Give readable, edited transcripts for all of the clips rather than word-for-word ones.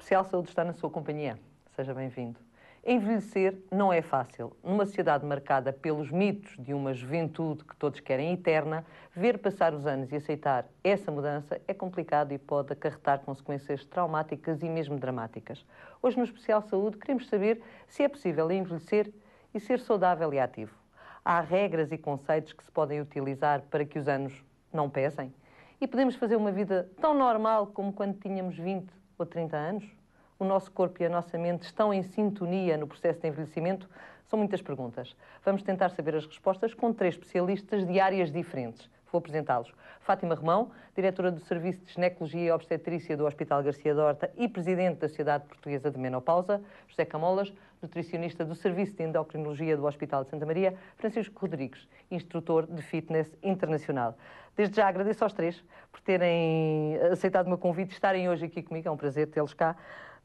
Especial Saúde está na sua companhia. Seja bem-vindo. Envelhecer não é fácil. Numa sociedade marcada pelos mitos de uma juventude que todos querem eterna, ver passar os anos e aceitar essa mudança é complicado e pode acarretar consequências traumáticas e mesmo dramáticas. Hoje, no Especial Saúde, queremos saber se é possível envelhecer e ser saudável e ativo. Há regras e conceitos que se podem utilizar para que os anos não pesem? E podemos fazer uma vida tão normal como quando tínhamos 20 ou 30 anos? O nosso corpo e a nossa mente estão em sintonia no processo de envelhecimento? São muitas perguntas. Vamos tentar saber as respostas com 3 especialistas de áreas diferentes. Vou apresentá-los. Fátima Romão, diretora do Serviço de Ginecologia e Obstetrícia do Hospital Garcia de Horta e presidente da Sociedade Portuguesa de Menopausa. José Camolas, nutricionista do Serviço de Endocrinologia do Hospital de Santa Maria. Francisco Rodrigues, instrutor de fitness internacional. Desde já agradeço aos 3 por terem aceitado o meu convite e estarem hoje aqui comigo. É um prazer tê-los cá.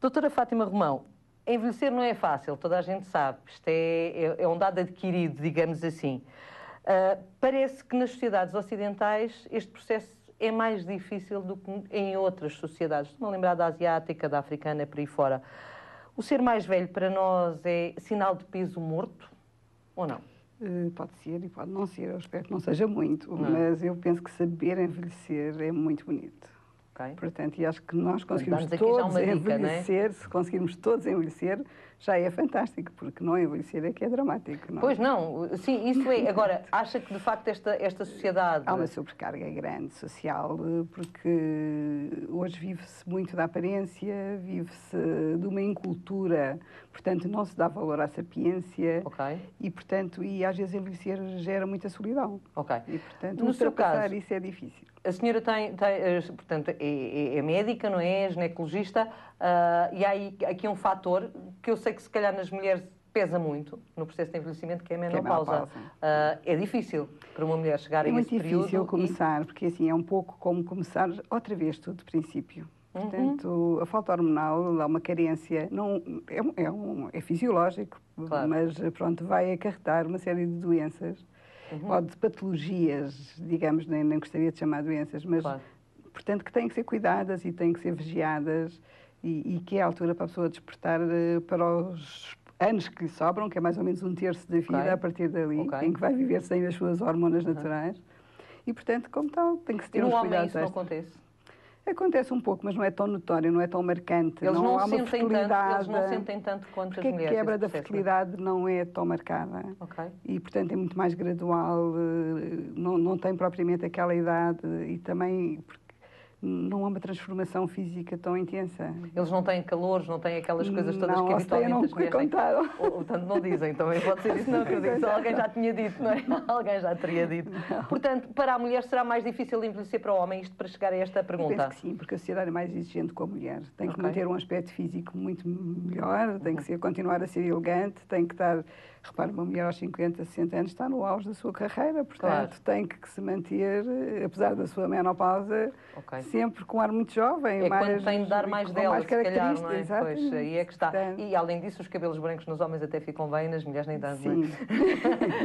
Doutora Fátima Romão, envelhecer não é fácil, toda a gente sabe. Isto é um dado adquirido, digamos assim. Parece que nas sociedades ocidentais este processo é mais difícil do que em outras sociedades. Estou-me a lembrar da asiática, da africana, por aí fora. O ser mais velho para nós é sinal de peso morto ou não? Pode ser e pode não ser. Eu espero que não seja muito, mas eu penso que saber envelhecer é muito bonito. Okay. Portanto, e acho que nós conseguimos todos envelhecer, se conseguirmos todos envelhecer, já é fantástico, porque não envelhecer é que é dramático. Não? Pois não, sim, isso é. Agora, acha que de facto esta sociedade... Há uma sobrecarga grande social, porque hoje vive-se muito da aparência, vive-se de uma incultura, portanto não se dá valor à sapiência, e portanto, e às vezes envelhecer gera muita solidão. E portanto, no seu caso, isso é difícil. A senhora portanto, é médica, não é? É ginecologista, e há aqui um fator que eu sei que se calhar nas mulheres pesa muito no processo de envelhecimento, que é a menopausa. É difícil para uma mulher chegar a esse período. É muito difícil começar, porque assim é um pouco como começar outra vez tudo de princípio. Portanto, a falta hormonal, há uma carência, não, é fisiológico, claro, mas pronto, vai acarretar uma série de doenças, ou de patologias, digamos, nem gostaria de chamar doenças, mas, claro, portanto, que têm que ser cuidadas e têm que ser vigiadas, e que é a altura para a pessoa despertar para os anos que lhe sobram, que é mais ou menos 1/3 da vida, a partir dali, em que vai viver sem as suas hormonas naturais. E, portanto, como tal, tem que se ter uns cuidados. E no homem isso não acontece? Acontece um pouco, mas não é tão notório, não é tão marcante. Eles não há uma fertilidade. Eles não sentem tanto quanto as mulheres. A quebra da fertilidade não é tão marcada. E, portanto, é muito mais gradual, não tem propriamente aquela idade e também... não há uma transformação física tão intensa. Eles não têm calores, não têm aquelas coisas todas que habitualmente as mulheres têm. Portanto, não dizem, também pode ser isso, não acredito. Se alguém já tinha dito, não é? Alguém já teria dito. Não. Portanto, para a mulher será mais difícil envelhecer para o homem, isto para chegar a esta pergunta? Eu penso que sim, porque a sociedade é mais exigente com a mulher. Tem que manter um aspecto físico muito melhor, tem que continuar a ser elegante, tem que estar... Repara, uma mulher aos 50, 60 anos está no auge da sua carreira, portanto, tem que se manter, apesar da sua menopausa, sempre com um ar muito jovem. É quando tem de dar mais dela, se calhar, não é? Pois, aí é que está. E, além disso, os cabelos brancos nos homens até ficam bem, nas mulheres nem tanto, não é?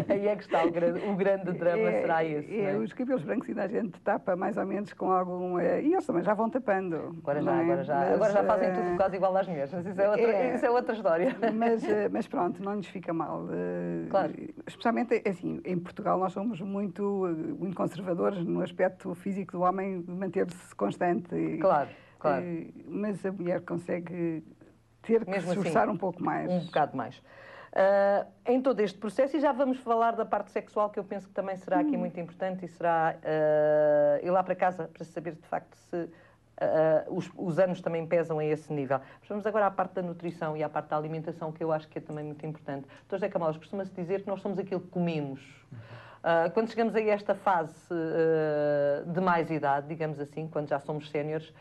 Aí é que está o grande drama, será esse, não é? Os cabelos brancos ainda a gente tapa mais ou menos com algum... E eles também já vão tapando. Agora já fazem tudo quase igual às mulheres, mas isso é outra história. Mas pronto, não nos fica mal. Claro. Especialmente, assim, em Portugal nós somos muito conservadores no aspecto físico do homem, de manter-se constante. Claro. Mas a mulher consegue ter que se esforçar assim, um pouco mais. Um bocado mais. Em todo este processo, e já vamos falar da parte sexual, que eu penso que também será aqui muito importante, e será ir lá para casa para saber de facto se os anos também pesam a esse nível. Mas vamos agora à parte da nutrição e à parte da alimentação, que eu acho que é também muito importante. Dr. José Camolas, costuma-se dizer que nós somos aquilo que comemos. Quando chegamos a esta fase de mais idade, digamos assim, quando já somos séniores,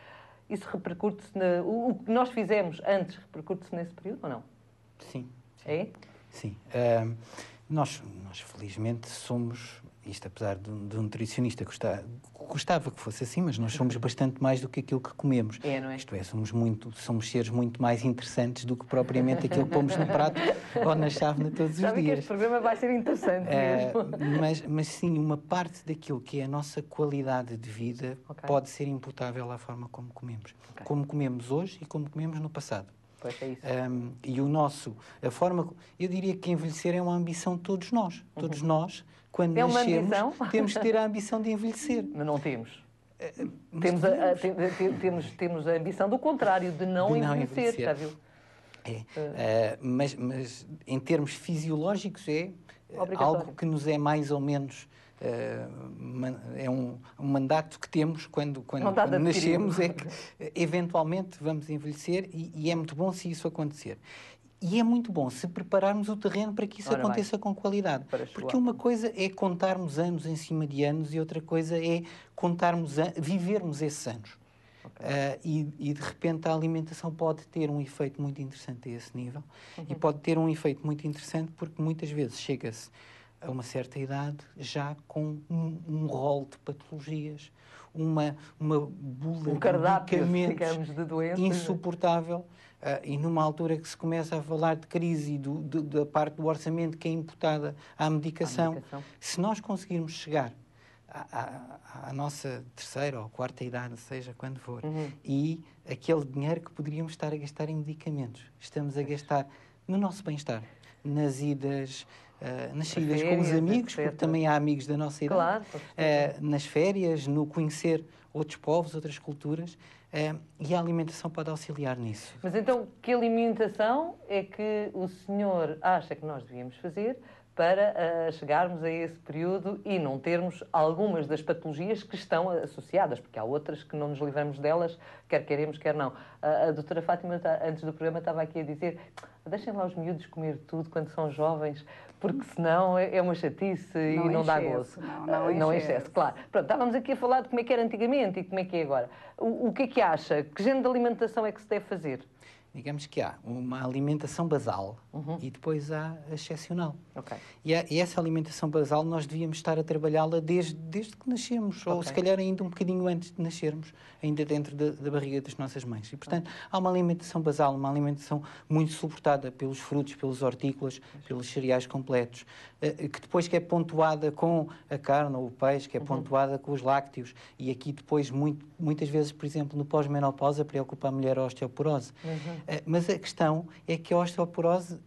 isso repercute-se... O que nós fizemos antes repercute-se nesse período ou não? Sim. É? Sim. Nós felizmente somos, isto apesar de um nutricionista gostava que fosse assim, mas nós somos bastante mais do que aquilo que comemos. Não é? Isto é, somos seres muito mais interessantes do que propriamente aquilo que pomos no prato ou na chávena todos os dias. Sabe que este programa vai ser interessante mesmo. Mas sim, uma parte daquilo que é a nossa qualidade de vida pode ser imputável à forma como comemos. Como comemos hoje e como comemos no passado. Pois é isso. E a forma, eu diria que envelhecer é uma ambição de todos nós. Todos nós, quando nascemos, temos que ter a ambição de envelhecer. Mas não temos. Temos a ambição do contrário, de não envelhecer, já viu? Mas em termos fisiológicos é algo que nos é mais ou menos... é um mandato que temos quando nascemos, é que eventualmente vamos envelhecer e é muito bom se isso acontecer. E é muito bom se prepararmos o terreno para que isso aconteça com qualidade. Porque uma coisa é contarmos anos em cima de anos e outra coisa é vivermos esses anos. E de repente a alimentação pode ter um efeito muito interessante a esse nível. E pode ter um efeito muito interessante porque muitas vezes chega-se a uma certa idade já com um rol de patologias, uma bula de medicamentos de doenças insuportável. E numa altura que se começa a falar de crise da parte do orçamento que é imputada à medicação, se nós conseguirmos chegar à nossa terceira ou quarta idade, seja quando for, e aquele dinheiro que poderíamos estar a gastar em medicamentos, estamos a gastar no nosso bem-estar, nas idas, nas saídas com os amigos, porque também há amigos da nossa idade, nas férias, no conhecer outros povos, outras culturas, e a alimentação pode auxiliar nisso. Mas então, que alimentação é que o senhor acha que nós devíamos fazer para chegarmos a esse período e não termos algumas das patologias que estão associadas, porque há outras que não nos livramos delas, quer queremos, quer não. A doutora Fátima, antes do programa, estava aqui a dizer: deixem lá os miúdos comer tudo quando são jovens, porque senão é uma chatice e não dá gozo. Não é excesso, claro. Pronto, estávamos aqui a falar de como é que era antigamente e como é que é agora. O que é que acha? Que género de alimentação é que se deve fazer? Digamos que há uma alimentação basal e depois há a excepcional. E essa alimentação basal nós devíamos estar a trabalhá-la desde que nascemos, ou se calhar ainda um bocadinho antes de nascermos, ainda dentro da barriga das nossas mães. E, portanto, há uma alimentação basal, uma alimentação muito suportada pelos frutos, pelos hortícolas, pelos cereais completos, que depois que é pontuada com a carne ou o peixe, que é pontuada com os lácteos, e aqui depois, muitas vezes, por exemplo, no pós-menopausa, preocupa a mulher a osteoporose. Mas a questão é que a osteoporose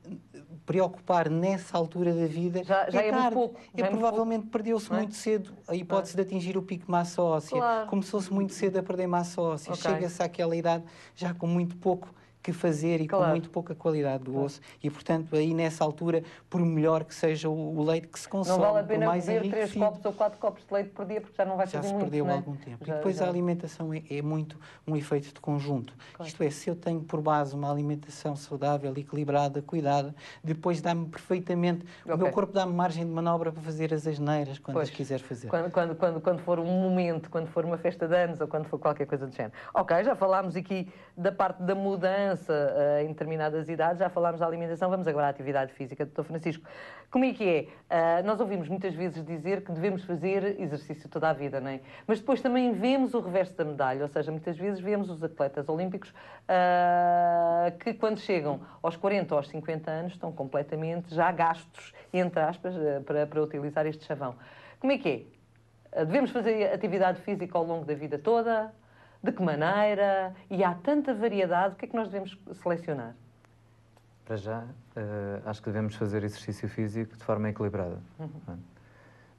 preocupar nessa altura da vida já é tarde. Muito pouco. Provavelmente perdeu-se muito cedo a hipótese de atingir o pico de massa óssea. Começou-se muito cedo a perder massa óssea. Chega-se àquela idade já com muito pouco que fazer e com muito pouca qualidade do osso. E, portanto, aí nessa altura, por melhor que seja o leite que se consome, não vale a pena mais beber 3 copos ou 4 copos de leite por dia, porque já não vai fazer muito. Já se perdeu algum tempo. E depois a alimentação é muito um efeito de conjunto. Isto é, se eu tenho por base uma alimentação saudável, equilibrada, cuidada, depois dá-me perfeitamente... O meu corpo dá-me margem de manobra para fazer as asneiras quando as quiser fazer. Quando for um momento, quando for uma festa de anos ou quando for qualquer coisa do género. Já falámos aqui da parte da mudança em determinadas idades, já falámos da alimentação, vamos agora à atividade física. Dr. Francisco, como é que é? Nós ouvimos muitas vezes dizer que devemos fazer exercício toda a vida, não é? Mas depois também vemos o reverso da medalha, ou seja, muitas vezes vemos os atletas olímpicos que quando chegam aos 40 ou aos 50 anos estão completamente já gastos, entre aspas, para utilizar este chavão. Como é que é? Devemos fazer atividade física ao longo da vida toda? De que maneira? E há tanta variedade, o que é que nós devemos selecionar? Para já, acho que devemos fazer exercício físico de forma equilibrada.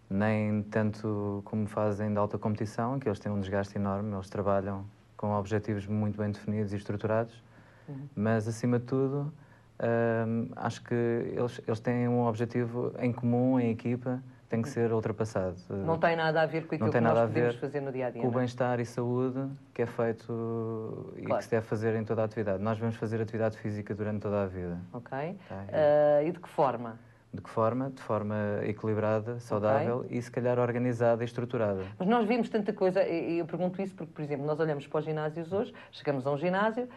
Nem tanto como fazem de alta competição, que eles têm um desgaste enorme, eles trabalham com objetivos muito bem definidos e estruturados, mas, acima de tudo, acho que eles têm um objetivo em comum, em equipa, tem que ser ultrapassado. Não tem nada a ver com aquilo que nós podemos fazer no dia-a-dia. Com o bem-estar e saúde que é feito e que se deve fazer em toda a atividade. Nós devemos fazer atividade física durante toda a vida. E de que forma? De que forma? De forma equilibrada, saudável e, se calhar, organizada e estruturada. Mas nós vimos tanta coisa, e eu pergunto isso porque, por exemplo, nós olhamos para os ginásios hoje, chegamos a um ginásio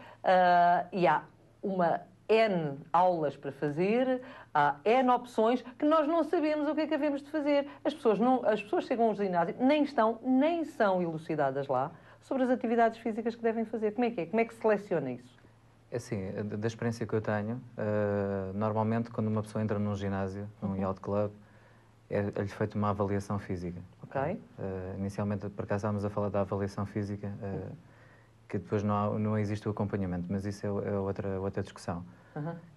e há uma N aulas para fazer, há N opções que nós não sabemos o que é que havemos de fazer. As pessoas chegam ao ginásio, nem são elucidadas lá sobre as atividades físicas que devem fazer. Como é que é? Como é que se seleciona isso? É assim, da experiência que eu tenho, normalmente quando uma pessoa entra num ginásio, num yacht club, é-lhe feita uma avaliação física. Ok. Inicialmente, por acaso, estávamos a falar da avaliação física, que depois não existe o acompanhamento, mas isso é outra discussão.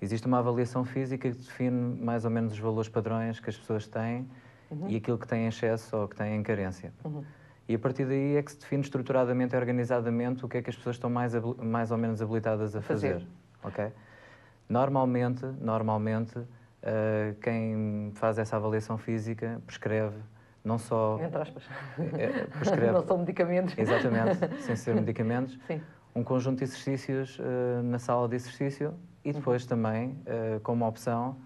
Existe uma avaliação física que define mais ou menos os valores padrões que as pessoas têm e aquilo que têm em excesso ou que têm em carência. E a partir daí é que se define estruturadamente e organizadamente o que é que as pessoas estão mais ou menos habilitadas a fazer. Okay? Normalmente, quem faz essa avaliação física prescreve não só... Entre aspas. Prescreve, não são medicamentos. Exatamente, sem ser medicamentos. Sim. Um conjunto de exercícios na sala de exercício e depois também, como opção,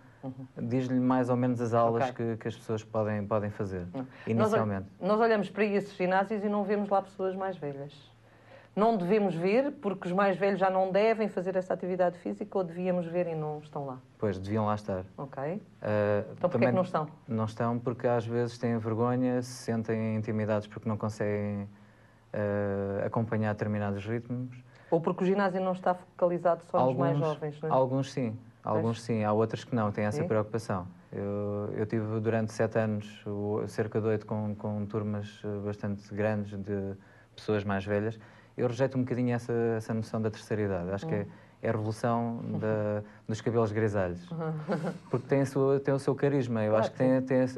diz-lhe mais ou menos as aulas que as pessoas podem fazer, inicialmente. Nós olhamos para esses ginásios e não vemos lá pessoas mais velhas. Não devemos ver, porque os mais velhos já não devem fazer essa atividade física, ou devíamos ver e não estão lá? Pois, deviam lá estar. Ok. Então porquê é que não estão? Não estão porque às vezes têm vergonha, se sentem intimidados porque não conseguem acompanhar determinados ritmos. Ou porque o ginásio não está focalizado só nos mais jovens, não é? Alguns sim. Alguns sim, há outros que não, têm essa preocupação. Eu tive durante 7 anos, cerca de 8, com turmas bastante grandes de pessoas mais velhas. Eu rejeito um bocadinho essa noção da terceira idade. Acho que é a revolução dos cabelos grisalhos. Porque tem o seu carisma, eu acho que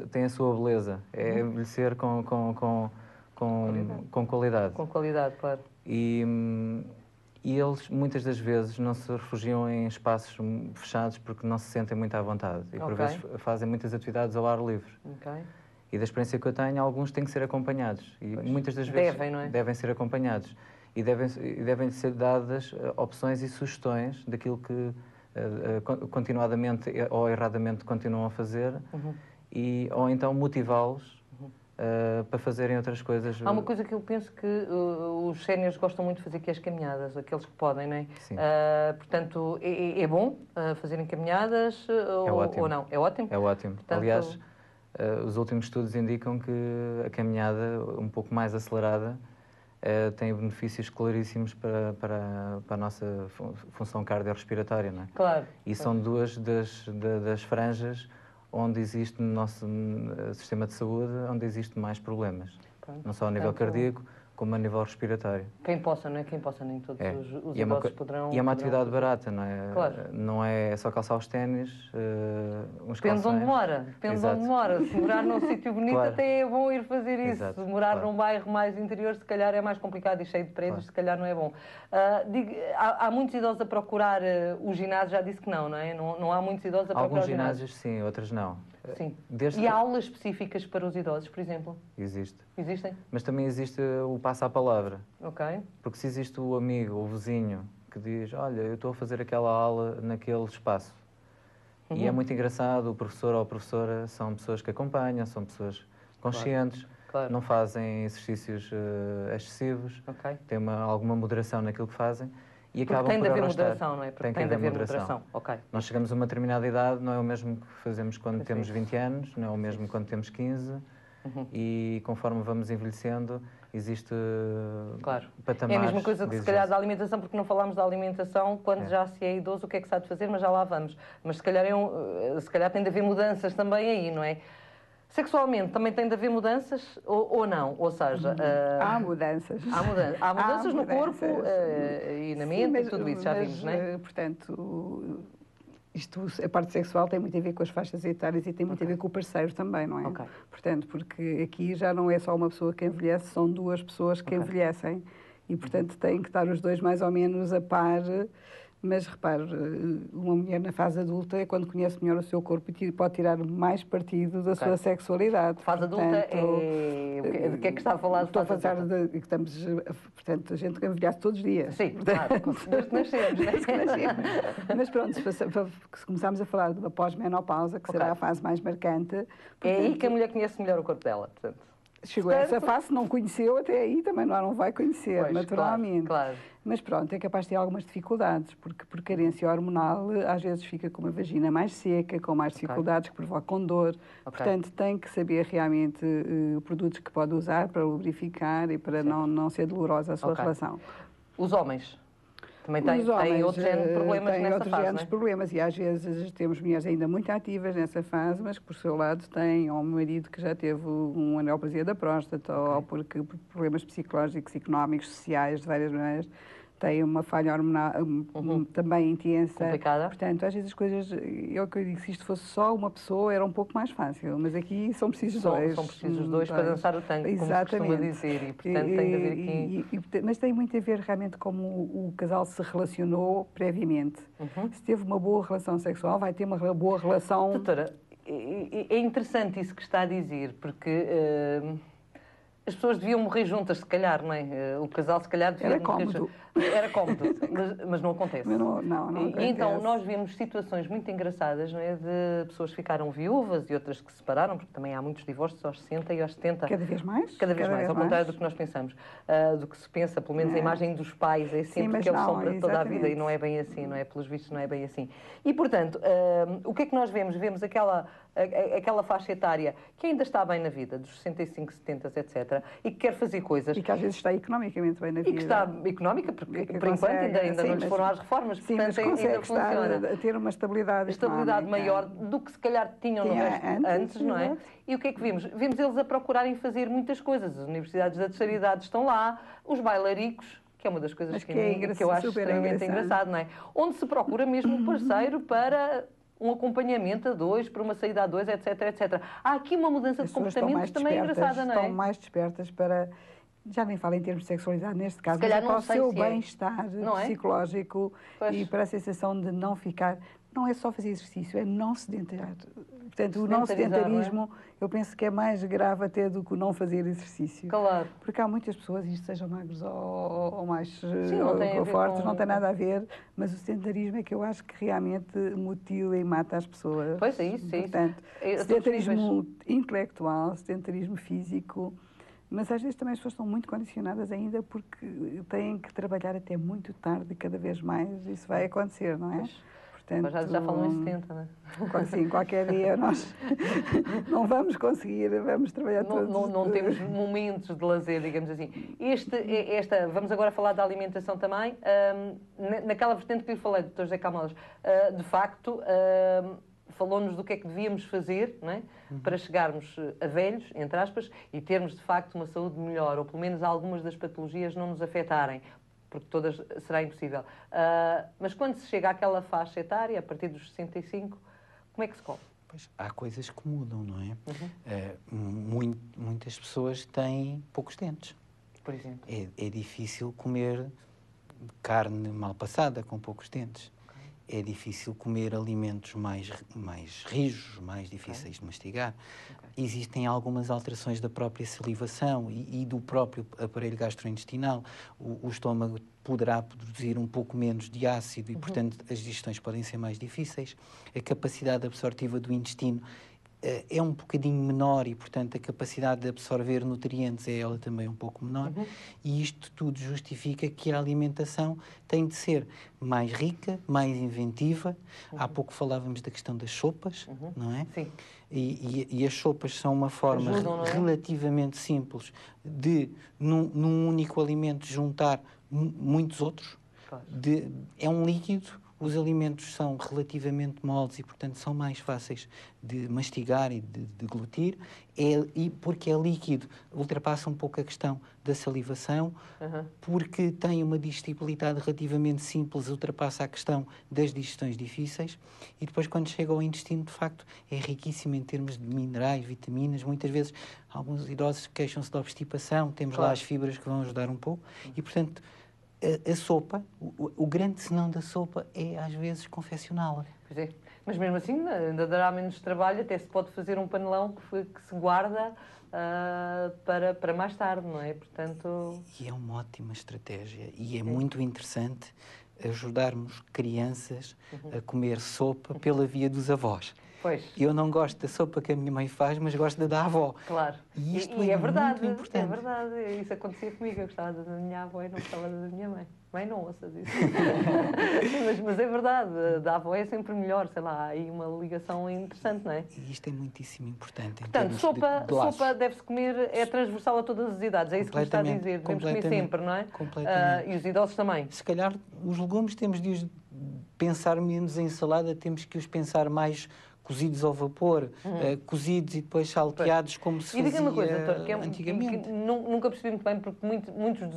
tem a sua beleza. É envelhecer com qualidade. Com qualidade, claro. E eles, muitas das vezes, não se refugiam em espaços fechados porque não se sentem muito à vontade. E, por vezes, fazem muitas atividades ao ar livre. E da experiência que eu tenho, alguns têm que ser acompanhados. E muitas das vezes devem ser acompanhados. E devem ser dadas opções e sugestões daquilo que continuadamente ou erradamente continuam a fazer. Ou então motivá-los para fazerem outras coisas. Há uma coisa que eu penso que os séniores gostam muito de fazer, que é as caminhadas, aqueles que podem, não é? Sim. Portanto, é bom fazerem caminhadas ou não? É ótimo? É ótimo. Portanto, aliás, os últimos estudos indicam que a caminhada um pouco mais acelerada tem benefícios claríssimos para a nossa função cardiorrespiratória, não é? Claro. E são duas das franjas onde existe no nosso sistema de saúde, onde existe mais problemas. Não só a nível cardíaco, como a nível respiratório. Quem possa, não é? Quem possa, nem todos os idosos poderão... E é uma atividade barata, não é? Claro. Não é só calçar os ténis, uns Depende calções. onde mora. Depende de onde mora. Se morar num sítio bonito, até é bom ir fazer isso. Exato. Se morar num bairro mais interior, se calhar é mais complicado e cheio de prédios, se calhar não é bom. Há muitos idosos a procurar o ginásio, já disse que não é? Não há muitos idosos a procurar Alguns ginásios sim, outros não. Sim. E há aulas específicas para os idosos, por exemplo? Existe. Existem? Mas também existe o passo à palavra. Ok. Porque se existe o amigo, o vizinho, que diz, olha, eu estou a fazer aquela aula naquele espaço. E é muito engraçado, o professor ou a professora são pessoas que acompanham, são pessoas conscientes, não fazem exercícios excessivos, têm alguma moderação naquilo que fazem. E acabam tem de haver moderação, não é? Porque tem de haver moderação. Okay. Nós chegamos a uma determinada idade, não é o mesmo que fazemos quando temos 20 anos, não é o mesmo quando temos 15, e conforme vamos envelhecendo, existe patamares. É a mesma coisa que se calhar da alimentação, porque não falámos da alimentação quando já se é idoso, o que é que se há de fazer, mas já lá vamos. Mas se calhar tem de haver mudanças também aí, não é? Sexualmente também tem de haver mudanças ou não? Ou seja... Há mudanças. Há mudanças no corpo e na mente e tudo isso, já vimos, não é? Portanto, a parte sexual tem muito a ver com as faixas etárias e tem muito a ver com o parceiro também, não é? Portanto, porque aqui já não é só uma pessoa que envelhece, são duas pessoas que envelhecem e, portanto, têm que estar os dois mais ou menos a par. Mas, repare, uma mulher na fase adulta é quando conhece melhor o seu corpo e pode tirar mais partido da sua sexualidade. Fase adulta de que é que está a falar? Estou a falar de que estamos, portanto, a gente envelhece todos os dias. Sim, claro, desde que nascemos, Mas pronto, se começarmos a falar de uma pós-menopausa, que será a fase mais marcante... É aí que a mulher conhece melhor o corpo dela, portanto. chegou a essa fase, não conheceu, até aí também não vai conhecer, pois, naturalmente. Claro. Mas pronto, é capaz de ter algumas dificuldades, porque por carência hormonal às vezes fica com uma vagina mais seca, com mais dificuldades que provocam dor. Portanto, tem que saber realmente produtos que pode usar para lubrificar e para não ser dolorosa a sua relação. Os homens? Também têm outros géneros de problemas nessa outros fase, géneros de problemas e às vezes temos mulheres ainda muito ativas nessa fase, mas que por seu lado têm ou um marido que já teve uma neoplasia da próstata ou porque por problemas psicológicos, económicos, sociais, de várias maneiras, tem uma falha hormonal também intensa. Complicada. Portanto, às vezes as coisas, eu digo, se isto fosse só uma pessoa era um pouco mais fácil, mas aqui são precisos dois. São precisos dois para dançar o tango, como se costuma dizer, e portanto tem de haver aqui... Mas tem muito a ver realmente como o casal se relacionou previamente. Se teve uma boa relação sexual, vai ter uma boa relação... Doutora, é interessante isso que está a dizer, porque... as pessoas deviam morrer juntas, se calhar, não é? O casal, se calhar, devia morrer juntos. Era cómodo, mas não acontece. Mas não acontece. E então, nós vemos situações muito engraçadas, não é? De pessoas que ficaram viúvas e outras que se separaram, porque também há muitos divórcios aos 60 e aos 70. Cada vez mais? Cada vez mais, ao contrário do que nós pensamos. Do que se pensa, pelo menos a imagem dos pais é sempre que eles são para toda a vida e não é bem assim, não é? Pelos vistos, não é bem assim. E, portanto, o que é que nós vemos? Vemos aquela faixa etária que ainda está bem na vida, dos 65, 70, etc., e que quer fazer coisas... E que às vezes está economicamente bem na vida. E que está económica, porque por enquanto ainda não lhes foram às reformas, sim, portanto mas ainda funciona. A ter uma estabilidade maior do que se calhar tinham no resto antes, não é? E o que é que vimos? Vimos eles a procurarem fazer muitas coisas. As universidades da terceira idade estão lá, os bailaricos, que é uma das coisas que eu acho extremamente engraçado, não é? Onde se procura mesmo um parceiro para... um acompanhamento a dois, para uma saída a dois, etc, etc. Há aqui uma mudança de comportamentos também engraçada, não é? Estão mais despertas para, já nem falo em termos de sexualidade neste caso, mas para o seu bem-estar psicológico e para a sensação de não ficar... Não é só fazer exercício, é não sedentar. Portanto, o não sedentarismo, eu penso que é mais grave até do que o não fazer exercício. Claro. Porque há muitas pessoas, isto sejam magros ou mais ou fortes, não tem nada a ver, mas o sedentarismo é que eu acho que realmente mutila e mata as pessoas. Pois é isso, Portanto, sedentarismo intelectual, sedentarismo físico, mas às vezes também as pessoas estão muito condicionadas ainda porque têm que trabalhar até muito tarde, cada vez mais, isso vai acontecer, não é? Portanto, já falam em 70, não é? Sim, qualquer dia nós não vamos conseguir, vamos trabalhar todos. Não temos momentos de lazer, digamos assim. Vamos agora falar da alimentação também. Naquela vertente que lhe falei, Dr. José Camões, de facto, falou-nos do que é que devíamos fazer, não é? Para chegarmos a velhos, entre aspas, e termos, de facto, uma saúde melhor, ou pelo menos algumas das patologias não nos afetarem, porque todas será impossível. Mas quando se chega àquela faixa etária, a partir dos 65, como é que se come? Pois, há coisas que mudam, não é? Muitas pessoas têm poucos dentes. Por exemplo? É difícil comer carne mal passada com poucos dentes. É difícil comer alimentos mais rijos, mais difíceis de mastigar. Existem algumas alterações da própria salivação e do próprio aparelho gastrointestinal. O estômago poderá produzir um pouco menos de ácido e, portanto, as digestões podem ser mais difíceis. A capacidade absortiva do intestino é um bocadinho menor e, portanto, a capacidade de absorver nutrientes é ela também um pouco menor. E isto tudo justifica que a alimentação tem de ser mais rica, mais inventiva. Há pouco falávamos da questão das sopas, não é? Sim. E as sopas são uma forma relativamente simples de, num único alimento, juntar muitos outros. É um líquido. Os alimentos são relativamente moles e, portanto, são mais fáceis de mastigar e de deglutir, e porque é líquido, ultrapassa um pouco a questão da salivação, porque tem uma digestibilidade relativamente simples, ultrapassa a questão das digestões difíceis, e depois, quando chega ao intestino, de facto, é riquíssimo em termos de minerais, vitaminas. Muitas vezes, alguns idosos queixam-se de obstipação, temos lá as fibras que vão ajudar um pouco, e, portanto, a sopa, o grande senão da sopa é, às vezes, confeccioná-la. Pois é. Mas mesmo assim, ainda dará menos trabalho, até se pode fazer um panelão que se guarda para mais tarde, não é? Portanto... E é uma ótima estratégia e é muito interessante ajudarmos crianças a comer sopa pela via dos avós. Pois. Eu não gosto da sopa que a minha mãe faz, mas gosto da avó. Claro. E isto é verdade, muito importante. É verdade. Isso acontecia comigo. Eu gostava da minha avó e não gostava da minha mãe. Mãe, não ouças isso. mas é verdade. Da avó é sempre melhor. Sei lá, há aí uma ligação interessante, não é? E isto é muitíssimo importante. Portanto, sopa deve-se comer, é transversal a todas as idades. É isso que me está a dizer. Devemos comer sempre, não é? Completamente. E os idosos também. Se calhar, os legumes temos de os pensar menos em salada, temos que os pensar mais cozidos ao vapor, cozidos e depois salteados como se fazia uma coisa, doutor, antigamente. Que nunca percebi muito bem, porque muitos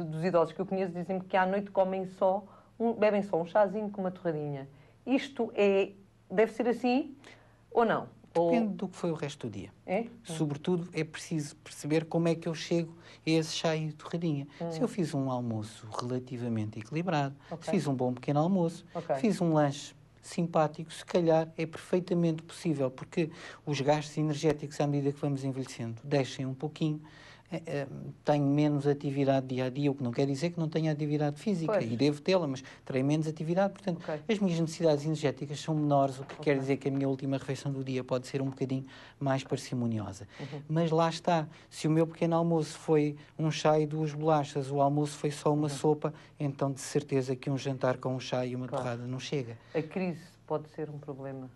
dos idosos que eu conheço dizem que à noite bebem só um chazinho com uma torradinha. Isto deve ser assim ou não? Depende do que foi o resto do dia. É? Sobretudo, é preciso perceber como é que eu chego a esse chá e torradinha. Se eu fiz um almoço relativamente equilibrado, se fiz um bom pequeno almoço, fiz um lanche simpático, se calhar é perfeitamente possível, porque os gastos energéticos, à medida que vamos envelhecendo, descem um pouquinho. Tenho menos atividade dia-a-dia, o que não quer dizer que não tenha atividade física, e devo tê-la, mas terei menos atividade, portanto, as minhas necessidades energéticas são menores, o que quer dizer que a minha última refeição do dia pode ser um bocadinho mais parcimoniosa. Mas lá está, se o meu pequeno almoço foi um chá e 2 bolachas, o almoço foi só uma sopa, então de certeza que um jantar com um chá e uma torrada não chega. A crise pode ser um problema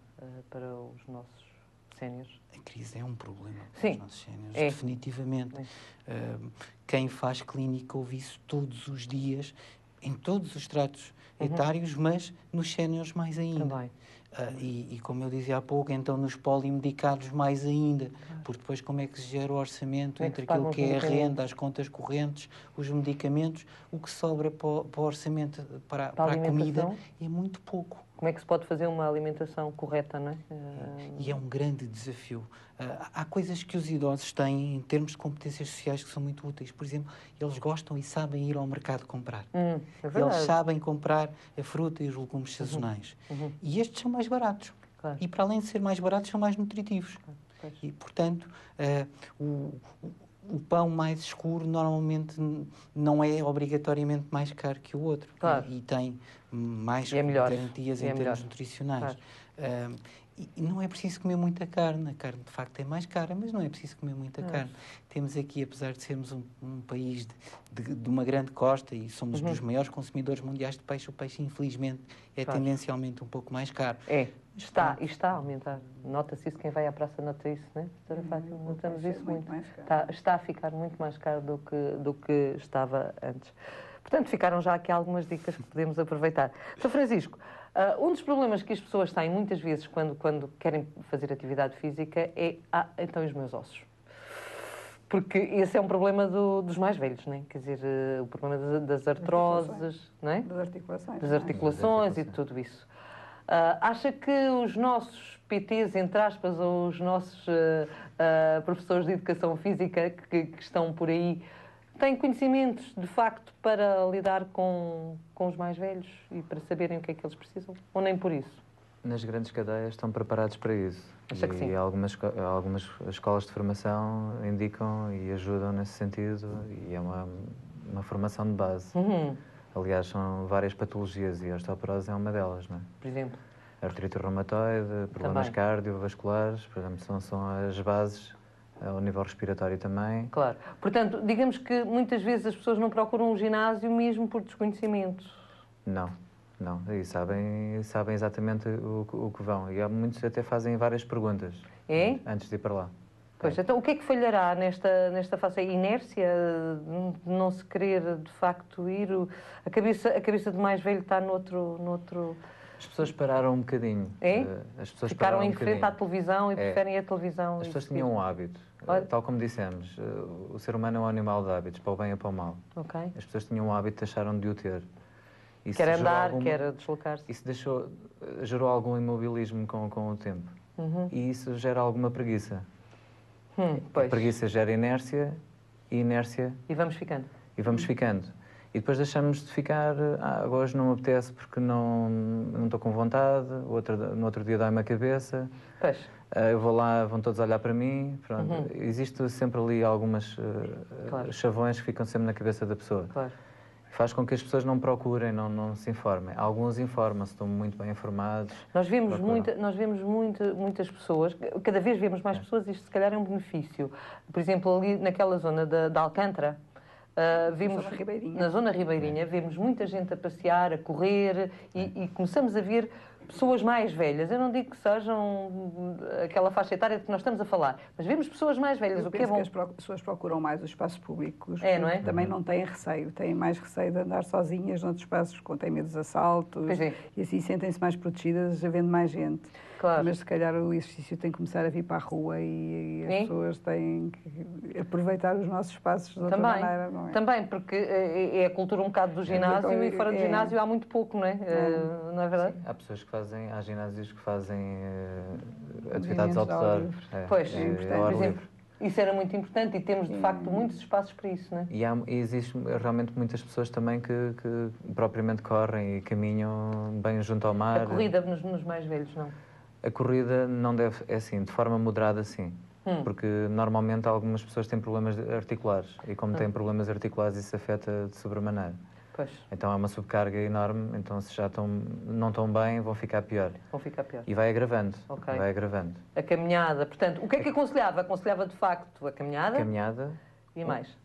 para os nossos séniores? A crise é um problema para os nossos séniores, definitivamente. Quem faz clínica ouve isso todos os dias, em todos os estratos etários, mas nos séniores mais ainda. Também. E como eu dizia há pouco, então nos polimedicados mais ainda, porque depois como é que se gera o orçamento entre aquilo que é a renda, as contas correntes, os medicamentos, o que sobra para o orçamento para a comida é muito pouco. Como é que se pode fazer uma alimentação correta, não é? E é um grande desafio. Há coisas que os idosos têm em termos de competências sociais que são muito úteis. Por exemplo, eles gostam e sabem ir ao mercado comprar. É eles sabem comprar a fruta e os legumes sazonais. E estes são mais baratos. Claro. E para além de ser mais baratos, são mais nutritivos. E, portanto, o pão mais escuro normalmente não é obrigatoriamente mais caro que o outro. Claro. E tem mais garantias em termos nutricionais. Claro. E não é preciso comer muita carne. A carne, de facto, é mais cara, mas não é preciso comer muita carne. Temos aqui, apesar de sermos um país de uma grande costa e somos dos maiores consumidores mundiais de peixe, o peixe, infelizmente, é tendencialmente um pouco mais caro. Está a aumentar. Nota-se isso, quem vai à praça nota isso, não é? Doutora Fátima, notamos isso muito. Está a ficar muito mais caro do que estava antes. Portanto, ficaram já aqui algumas dicas que podemos aproveitar. Sr. Francisco, um dos problemas que as pessoas têm muitas vezes quando querem fazer atividade física é então os meus ossos. Porque esse é um problema dos mais velhos, não é? Quer dizer, o problema das artroses, não é? Das articulações e de tudo isso. Acha que os nossos PTs, entre aspas, ou os nossos professores de educação física que estão por aí, têm conhecimentos, de facto, para lidar com os mais velhos e para saberem o que é que eles precisam? Ou nem por isso? Nas grandes cadeias estão preparados para isso. Acho que sim. E algumas escolas de formação indicam e ajudam nesse sentido, e é uma formação de base. Aliás, são várias patologias e a osteoporose é uma delas, não é? Por exemplo? Artrite reumatoide, problemas cardiovasculares, por exemplo, são as bases, ao nível respiratório também. Claro. Portanto, digamos que muitas vezes as pessoas não procuram um ginásio mesmo por desconhecimento. Não. E sabem exatamente o que vão. E há muitos até fazem várias perguntas antes de ir para lá. Pois, então o que é que falhará nesta fase? A inércia de não se querer, de facto, ir? A cabeça do mais velho está noutro... As pessoas pararam um bocadinho. As pessoas ficaram em frente à televisão e preferem a televisão. As pessoas tinham um hábito. Tal como dissemos, o ser humano é um animal de hábitos, para o bem e para o mal. As pessoas tinham um hábito e deixaram de o ter. Quer andar, quer deslocar-se. Isso gerou algum imobilismo com o tempo. E isso gera alguma preguiça. A preguiça gera inércia e inércia... E vamos ficando. E depois deixamos de ficar, hoje não me apetece porque não estou com vontade, no outro dia dá-me a cabeça, eu vou lá, vão todos olhar para mim, pronto. Existe sempre ali algumas chavões que ficam sempre na cabeça da pessoa. faz com que as pessoas não procurem, não se informem. Alguns informam-se, estão muito bem informados. Nós vemos muitas pessoas, cada vez vemos mais pessoas, isto se calhar é um benefício. Por exemplo, ali naquela zona de Alcântara, vimos, na zona ribeirinha, vemos muita gente a passear, a correr e começamos a ver pessoas mais velhas. Eu não digo que sejam aquela faixa etária de que nós estamos a falar, mas vemos pessoas mais velhas. Eu penso que as pessoas procuram mais os espaços públicos. Não é? Também não têm receio. Têm mais receio de andar sozinhas noutros espaços, têm medo dos assaltos. E assim sentem-se mais protegidas, havendo mais gente. Claro. Mas se calhar o exercício tem que começar a vir para a rua e as pessoas têm que aproveitar os nossos espaços de outra maneira, não é? Também, porque é a cultura um bocado do ginásio e fora do ginásio há muito pouco, não é? Não é verdade? Sim, há pessoas que fazem, há ginásios que fazem atividades outdoor. Pois, por exemplo, isso era muito importante e temos, de facto, muitos espaços para isso, não é? E existe realmente muitas pessoas também que propriamente correm e caminham bem junto ao mar. A corrida nos mais velhos, não? A corrida não deve, é assim, de forma moderada, sim. Porque normalmente algumas pessoas têm problemas articulares e como têm problemas articulares isso afeta de sobremaneira. Pois. Então há uma subcarga enorme, então se já não estão bem, vão ficar pior. E vai agravando. Okay. Vai agravando. A caminhada, portanto, o que é que aconselhava? Aconselhava de facto a caminhada? Caminhada. E mais?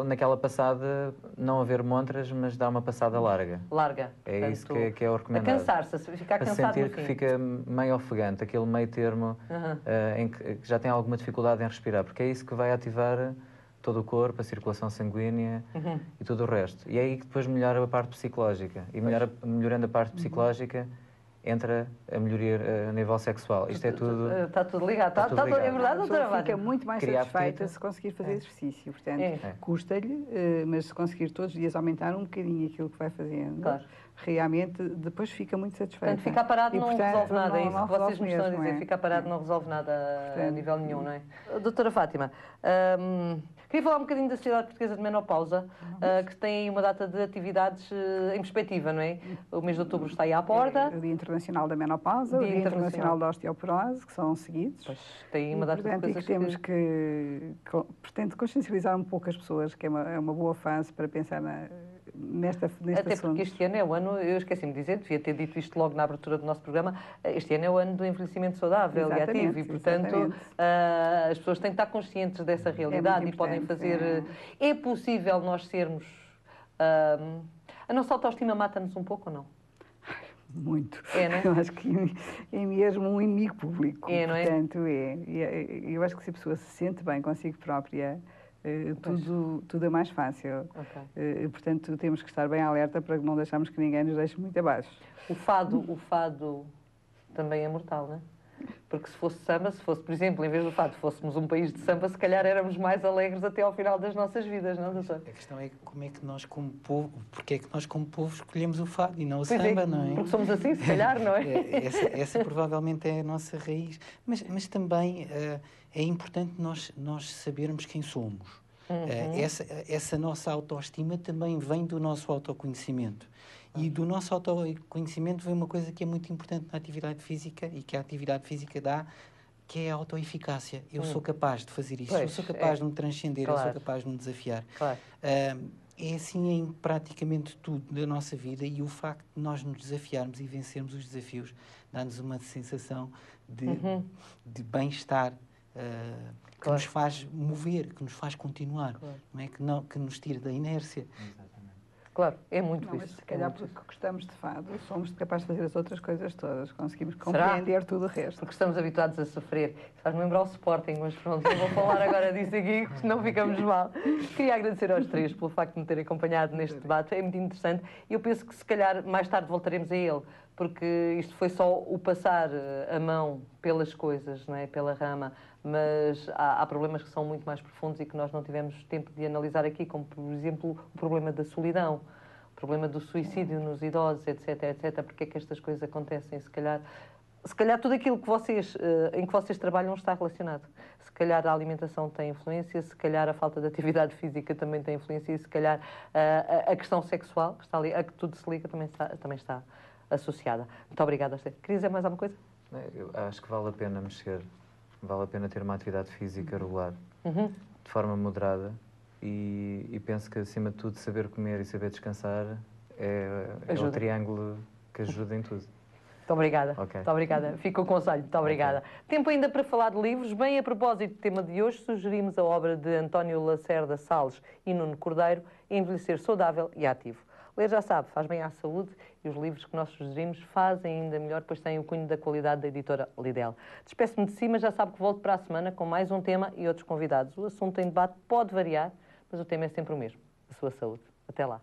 Naquela passada, não haver montras, mas dá uma passada larga. Larga. É portanto, isso que é o recomendado. A cansar-se, ficar cansado no fim. Sentir que fica meio ofegante, aquele meio termo em que já tem alguma dificuldade em respirar, porque é isso que vai ativar todo o corpo, a circulação sanguínea e tudo o resto. E é aí que depois melhora a parte psicológica. E melhorando a parte psicológica, entra a melhoria a nível sexual. Isto é tudo... Está tudo ligado. É verdade, doutora Vânia? Fica muito mais satisfeita se conseguir fazer exercício. Portanto, custa-lhe, mas se conseguir todos os dias aumentar um bocadinho aquilo que vai fazendo, realmente depois fica muito satisfeita. Portanto, ficar parado não resolve nada. É isso que vocês me estão a dizer. Ficar parado não resolve nada a nível nenhum, não é? Doutora Fátima, queria falar um bocadinho da Sociedade Portuguesa de Menopausa, que tem uma data de atividades em perspectiva, não é? O mês de outubro está aí à porta. O Dia Internacional da Menopausa, o Dia Internacional da Osteoporose, que são seguidos. Pois, tem uma data de coisas que temos que pretendo consciencializar um pouco as pessoas, que é uma boa fase para pensar neste Até assunto. Porque este ano é o ano, eu esqueci-me de dizer, devia ter dito isto logo na abertura do nosso programa, este ano é o ano do envelhecimento saudável e ativo e, portanto, as pessoas têm que estar conscientes dessa realidade e podem fazer... É possível nós sermos... a nossa autoestima mata-nos um pouco ou não? Muito. Não é? Eu acho que é mesmo um inimigo público. Não é? Portanto, eu acho que se a pessoa se sente bem consigo própria, tudo é mais fácil. Portanto, temos que estar bem alerta para não deixarmos que ninguém nos deixe muito abaixo. O fado também é mortal, não é? Porque se fosse samba, se fosse, por exemplo, em vez do fado, fôssemos um país de samba, se calhar éramos mais alegres até ao final das nossas vidas, não, doutor? A questão é como é que nós, como povo, porque é que nós, como povo, escolhemos o fado e não o samba, não é? Porque somos assim, se calhar, não é? Essa provavelmente é a nossa raiz. Mas também é importante nós sabermos quem somos. Essa nossa autoestima também vem do nosso autoconhecimento. E do nosso autoconhecimento vem uma coisa que é muito importante na atividade física e que a atividade física dá, que é a autoeficácia. Eu sou capaz de fazer isso, eu sou capaz de me transcender, eu sou capaz de me desafiar. É assim em praticamente tudo da nossa vida e o facto de nós nos desafiarmos e vencermos os desafios dá-nos uma sensação de bem-estar que nos faz mover, que nos faz continuar, não é? Que nos tira da inércia. Claro, é muito isso. Se calhar porque gostamos de fado, somos capazes de fazer as outras coisas todas, conseguimos compreender tudo o resto. Porque estamos habituados a sofrer. Faz-me lembrar o Sporting, mas pronto, não vou falar agora disso aqui, senão ficamos mal. Queria agradecer aos três pelo facto de me terem acompanhado neste debate, é muito interessante. E eu penso que se calhar mais tarde voltaremos a ele, porque isto foi só o passar a mão pelas coisas, não é? Pela rama, mas há problemas que são muito mais profundos e que nós não tivemos tempo de analisar aqui, como, por exemplo, o problema da solidão, o problema do suicídio nos idosos, etc, etc. Porque é que estas coisas acontecem? Se calhar tudo aquilo que em que vocês trabalham está relacionado. Se calhar a alimentação tem influência, se calhar a falta de atividade física também tem influência e se calhar a questão sexual, que está ali, a que tudo se liga, também está associada. Muito obrigada. Queria dizer mais alguma coisa? Eu acho que vale a pena mexer. Vale a pena ter uma atividade física regular, de forma moderada, e penso que, acima de tudo, saber comer e saber descansar é o triângulo que ajuda em tudo. Muito obrigada. Okay. Muito obrigada. Fica o conselho. Muito obrigada. Okay. Tempo ainda para falar de livros. Bem, a propósito do tema de hoje, sugerimos a obra de António Lacerda Salles e Nuno Cordeiro, Envelhecer Saudável e Ativo. Ler, já sabe, faz bem à saúde, e os livros que nós sugerimos fazem ainda melhor, pois têm o cunho da qualidade da editora Lidl. Despeço-me de cima, já sabe que volto para a semana com mais um tema e outros convidados. O assunto em debate pode variar, mas o tema é sempre o mesmo, a sua saúde. Até lá.